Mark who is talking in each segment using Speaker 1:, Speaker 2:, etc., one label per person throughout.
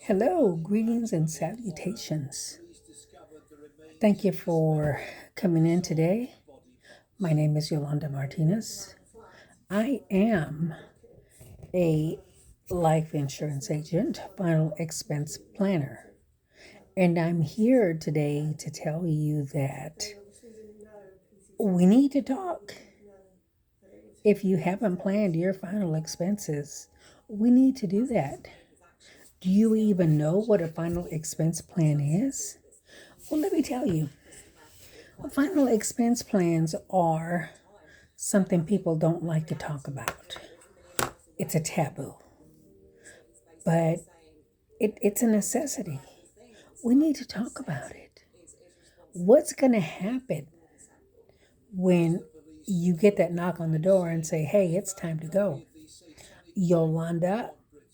Speaker 1: Hello, greetings and salutations. Thank you for coming in today. My name is Yolanda Martinez. I am a life insurance agent, final expense planner, and I'm here today to tell you that we need to talk. If you haven't planned your final expenses, we need to do that. Do you even know what a final expense plan is? Well, let me tell you. Final expense plans are something people don't like to talk about. It's a taboo, but it's a necessity. We need to talk about it. What's going to happen when you get that knock on the door and say, hey, it's time to go? Yolanda,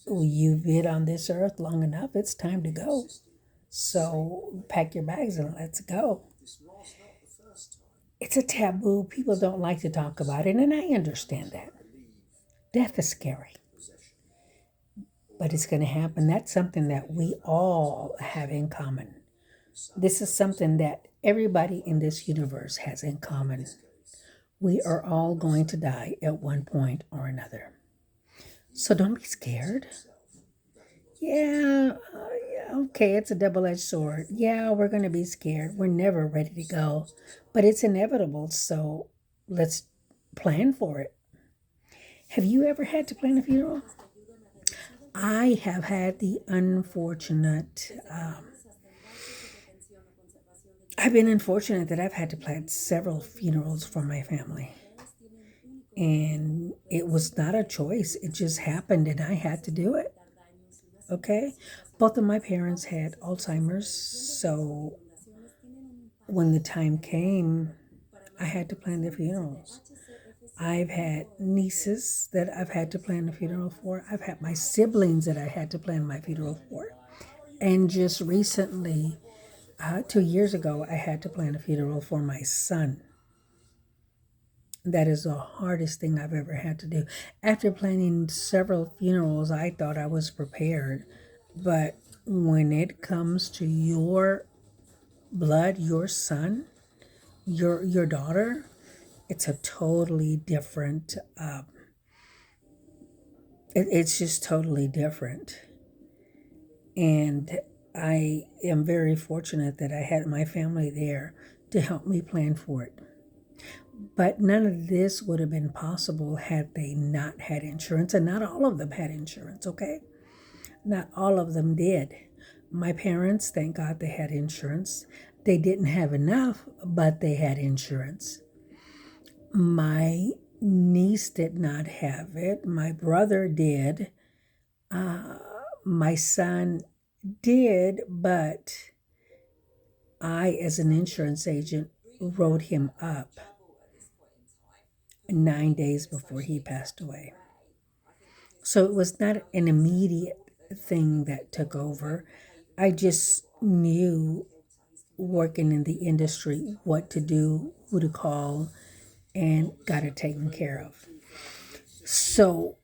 Speaker 1: you've been on this earth long enough. It's time to go. So pack your bags and let's go. It's a taboo. People don't like to talk about it, and I understand that. Death is scary, but it's going to happen. That's something that we all have in common. This is something that everybody in this universe has in common. We are all going to die at one point or another. So don't be scared. Yeah, okay, it's a double-edged sword. Yeah, we're going to be scared. We're never ready to go, but it's inevitable. So let's plan for it. Have you ever had to plan a funeral? I have had the unfortunate, I've been unfortunate that I've had to plan several funerals for my family. And it was not a choice. It just happened and I had to do it. Okay? Both of my parents had Alzheimer's. So when the time came, I had to plan their funerals. I've had nieces that I've had to plan a funeral for. I've had my siblings that I had to plan my funeral for. And just recently, 2 years ago, I had to plan a funeral for my son. That is the hardest thing I've ever had to do. After planning several funerals, I thought I was prepared. But when it comes to your blood, your son, your daughter, it's a totally different, it's just totally different. And I am very fortunate that I had my family there to help me plan for it. But none of this would have been possible had they not had insurance, and not all of them had insurance, okay? Not all of them did. My parents, thank God they had insurance. They didn't have enough, but they had insurance. My niece did not have it. My brother did. My son did, but I, as an insurance agent, wrote him up 9 days before he passed away. So it was not an immediate thing that took over. I just knew, working in the industry, what to do, who to call, and got it taken care of. So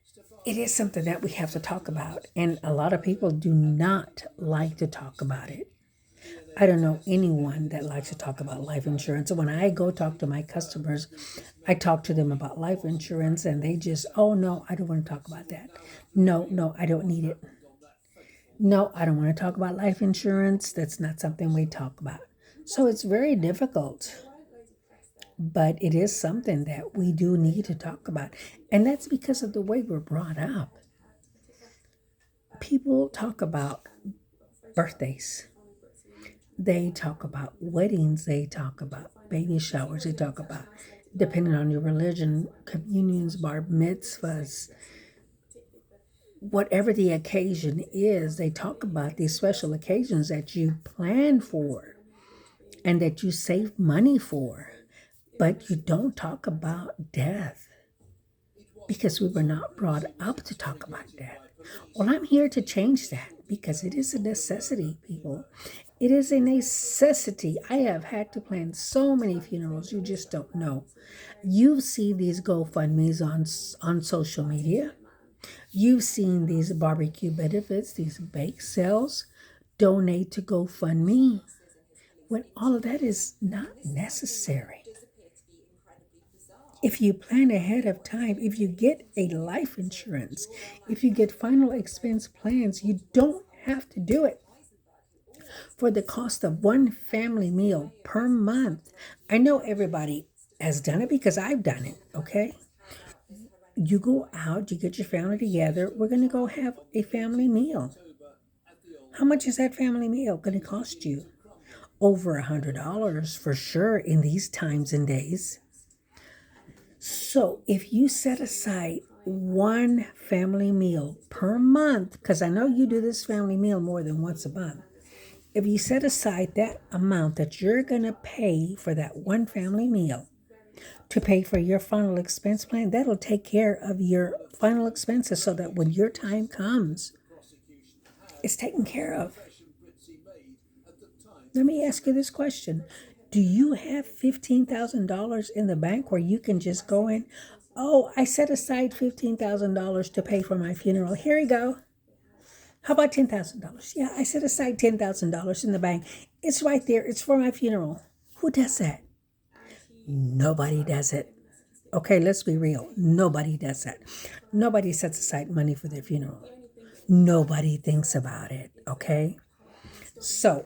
Speaker 1: it is something that we have to talk about. And a lot of people do not like to talk about it. I don't know anyone that likes to talk about life insurance. When I go talk to my customers, I talk to them about life insurance and they just, oh no, I don't want to talk about that. No, I don't need it. No, I don't want to talk about life insurance. That's not something we talk about. So it's very difficult, but it is something that we do need to talk about. And that's because of the way we're brought up. People talk about birthdays. They talk about weddings. They talk about baby showers. They talk about, depending on your religion, communions, bar mitzvahs, whatever the occasion is. They talk about these special occasions that you plan for and that you save money for. But you don't talk about death because we were not brought up to talk about death. Well, I'm here to change that because it is a necessity, people. It is a necessity. I have had to plan so many funerals, you just don't know. You see these GoFundMes on social media. You've seen these barbecue benefits, these bake sales, donate to GoFundMe, when all of that is not necessary. If you plan ahead of time, if you get a life insurance, if you get final expense plans, you don't have to do it for the cost of one family meal per month. I know everybody has done it because I've done it, okay? You go out, you get your family together, we're going to go have a family meal. How much is that family meal going to cost you? Over $100 for sure in these times and days. So if you set aside one family meal per month, because I know you do this family meal more than once a month, if you set aside that amount that you're going to pay for that one family meal to pay for your final expense plan, that'll take care of your final expenses so that when your time comes, it's taken care of. Let me ask you this question. Do you have $15,000 in the bank where you can just go in? Oh, I set aside $15,000 to pay for my funeral. Here you go. How about $10,000? Yeah, I set aside $10,000 in the bank. It's right there. It's for my funeral. Who does that? Nobody does it. Okay, let's be real. Nobody does that. Nobody sets aside money for their funeral. Nobody thinks about it, okay? So,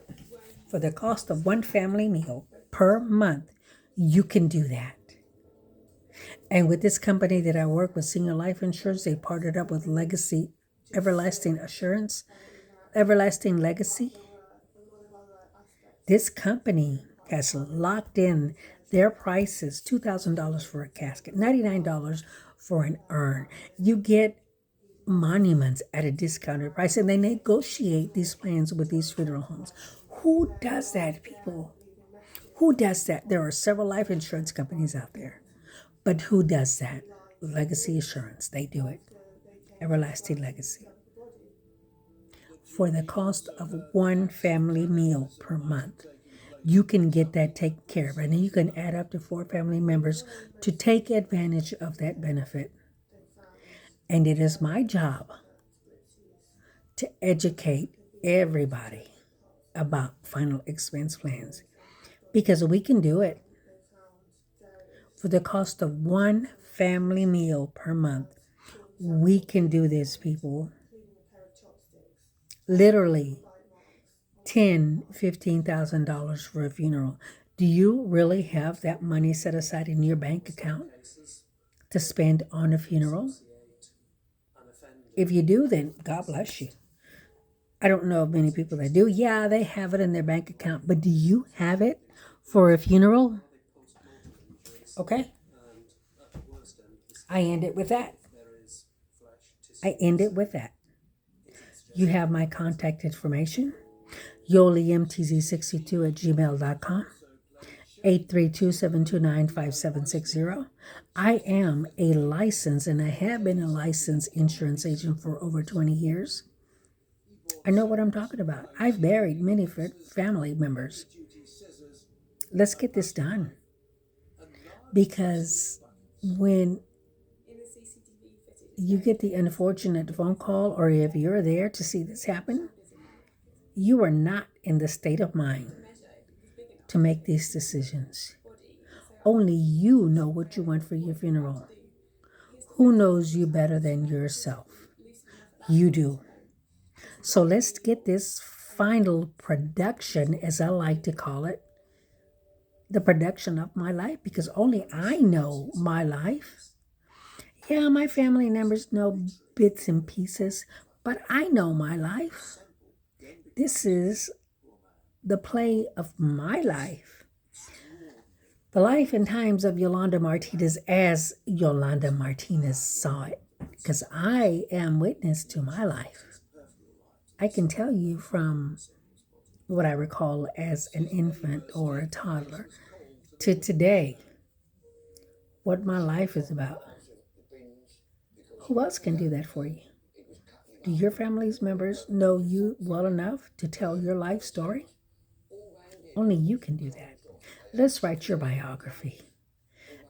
Speaker 1: for the cost of one family meal per month, you can do that. And with this company that I work with, Senior Life Insurance, they partnered up with Legacy, Everlasting Assurance, Everlasting Legacy. This company has locked in their prices, $2,000 for a casket, $99 for an urn. You get monuments at a discounted price, and they negotiate these plans with these funeral homes. Who does that, people? Who does that? There are several life insurance companies out there, but who does that? Legacy Assurance, they do it. Everlasting Legacy. For the cost of one family meal per month, you can get that taken care of, and then you can add up to 4 family members to take advantage of that benefit. And it is my job to educate everybody about final expense plans because we can do it. For the cost of one family meal per month, we can do this, people. Literally $15,000 for a funeral. Do you really have that money set aside in your bank account to spend on a funeral? If you do, then God bless you. I don't know of many people that do. Yeah, they have it in their bank account, but do you have it for a funeral? Okay. I end it with that. You have my contact information. YoliMTZ62@gmail.com. 832-729-5760. I am a licensed, and I have been a licensed insurance agent for over 20 years. I know what I'm talking about. I've buried many family members. Let's get this done. Because when you get the unfortunate phone call, or if you're there to see this happen, you are not in the state of mind to make these decisions. Only you know what you want for your funeral. Who knows you better than yourself? You do. So let's get this final production, as I like to call it, the production of my life, because only I know my life. Yeah, my family members know bits and pieces, but I know my life. This is the play of my life. The life and times of Yolanda Martinez as Yolanda Martinez saw it, because I am witness to my life. I can tell you from what I recall as an infant or a toddler to today what my life is about. Who else can do that for you? Do your family's members know you well enough to tell your life story? Only you can do that. Let's write your biography.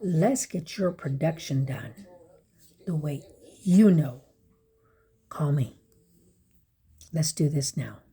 Speaker 1: Let's get your production done the way you know call me. Let's do this now.